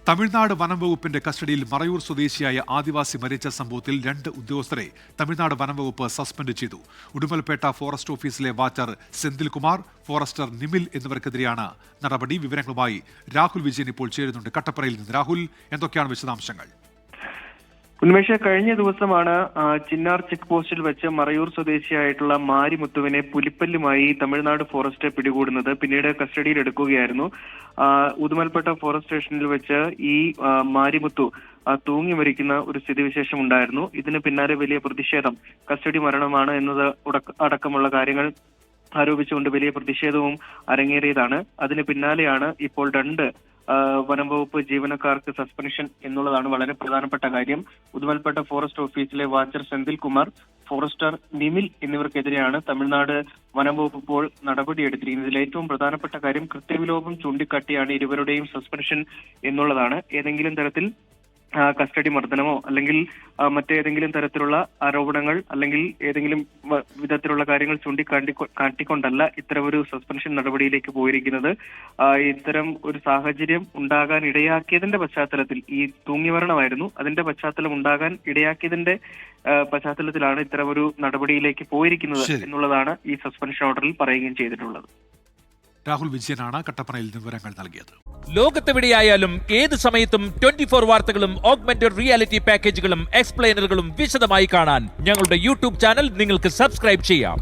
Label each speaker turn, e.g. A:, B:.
A: തമിഴ്നാട് വനം വകുപ്പിന്റെ കസ്റ്റഡിയിൽ മറയൂർ സ്വദേശിയായ ആദിവാസി മരിച്ച സംഭവത്തിൽ 2 ഉദ്യോഗസ്ഥരെ തമിഴ്നാട് വനം വകുപ്പ് സസ്പെൻഡ് ചെയ്തു. ഉടുമൽപേട്ട ഫോറസ്റ്റ് ഓഫീസിലെ വാച്ചർ സെന്തിൽകുമാർ, ഫോറസ്റ്റർ നിമിൽ എന്നിവർക്കെതിരെയാണ് നടപടി. വിവരങ്ങളുമായി രാഹുൽ വിജയൻ ഇപ്പോൾ ചേരുന്നുണ്ട് കട്ടപ്പനയിൽ നിന്ന്. രാഹുൽ, എന്തൊക്കെയാണ് വിശദാംശങ്ങൾ?
B: ഉന്മേഷ, കഴിഞ്ഞ ദിവസമാണ് ചിന്നാർ ചെക്ക് പോസ്റ്റിൽ വെച്ച് മറയൂർ സ്വദേശിയായിട്ടുള്ള മാരിമുത്തുവിനെ പുലിപ്പല്ലുമായി തമിഴ്നാട് ഫോറസ്റ്റ് പിടികൂടുന്നത്. പിന്നീട് കസ്റ്റഡിയിൽ എടുക്കുകയായിരുന്നു. ഉദുമൽപേട്ട ഫോറസ്റ്റ് സ്റ്റേഷനിൽ വെച്ച് ഈ മാരിമുത്തു തൂങ്ങി മരിക്കുന്ന ഒരു സ്ഥിതിവിശേഷം ഉണ്ടായിരുന്നു. ഇതിന് പിന്നാലെ വലിയ പ്രതിഷേധം, കസ്റ്റഡി മരണമാണ് എന്നത് അടക്കമുള്ള കാര്യങ്ങൾ ആരോപിച്ചുകൊണ്ട് വലിയ പ്രതിഷേധവും അരങ്ങേറിയതാണ്. അതിന് പിന്നാലെയാണ് ഇപ്പോൾ 2 വനം വകുപ്പ് ജീവനക്കാർക്ക് സസ്പെൻഷൻ എന്നുള്ളതാണ് വളരെ പ്രധാനപ്പെട്ട കാര്യം. ഉദുമൽപേട്ട ഫോറസ്റ്റ് ഓഫീസിലെ വാച്ചർ സെന്തിൽകുമാർ, ഫോറസ്റ്റർ നിമിൽ എന്നിവർക്കെതിരെയാണ് തമിഴ്നാട് വനം വകുപ്പ് ഇപ്പോൾ നടപടിയെടുത്തിരിക്കുന്നത്. ഇതിൽ ഏറ്റവും പ്രധാനപ്പെട്ട കാര്യം കൃത്യവിലോപം ചൂണ്ടിക്കാട്ടിയാണ് ഇരുവരുടെയും സസ്പെൻഷൻ എന്നുള്ളതാണ്. ഏതെങ്കിലും തരത്തിൽ കസ്റ്റഡി മർദ്ദനമോ അല്ലെങ്കിൽ മറ്റേതെങ്കിലും തരത്തിലുള്ള ആരോപണങ്ങൾ അല്ലെങ്കിൽ ഏതെങ്കിലും വിധത്തിലുള്ള കാര്യങ്ങൾ ചൂണ്ടിക്കാട്ടിക്കൊണ്ടല്ല ഇത്തരമൊരു സസ്പെൻഷൻ നടപടിയിലേക്ക് പോയിരിക്കുന്നത്. ഇത്തരം ഒരു സാഹചര്യം ഉണ്ടാകാൻ ഇടയാക്കിയതിന്റെ പശ്ചാത്തലത്തിൽ, ഈ തൂങ്ങിമരണമായിരുന്നു, അതിന്റെ പശ്ചാത്തലം ഉണ്ടാകാൻ ഇടയാക്കിയതിന്റെ പശ്ചാത്തലത്തിലാണ് ഇത്തരമൊരു നടപടിയിലേക്ക് പോയിരിക്കുന്നത് എന്നുള്ളതാണ് ഈ സസ്പെൻഷൻ ഓർഡറിൽ പറയുകയും ചെയ്തിട്ടുള്ളത്.
A: രാഹുൽ വിജയനാണ് കട്ടപ്പനയിൽ വിവരങ്ങൾ നൽകിയത്.
C: ലോകത്തെവിടെയായാലും ഏത് സമയത്തും 24 വാർത്തകളും ഓഗ്മെന്റഡ് റിയാലിറ്റി പാക്കേജുകളും എക്സ്പ്ലെയിനറുകളും വിശദമായി കാണാൻ ഞങ്ങളുടെ യൂട്യൂബ് ചാനൽ നിങ്ങൾക്ക് സബ്സ്ക്രൈബ് ചെയ്യാം.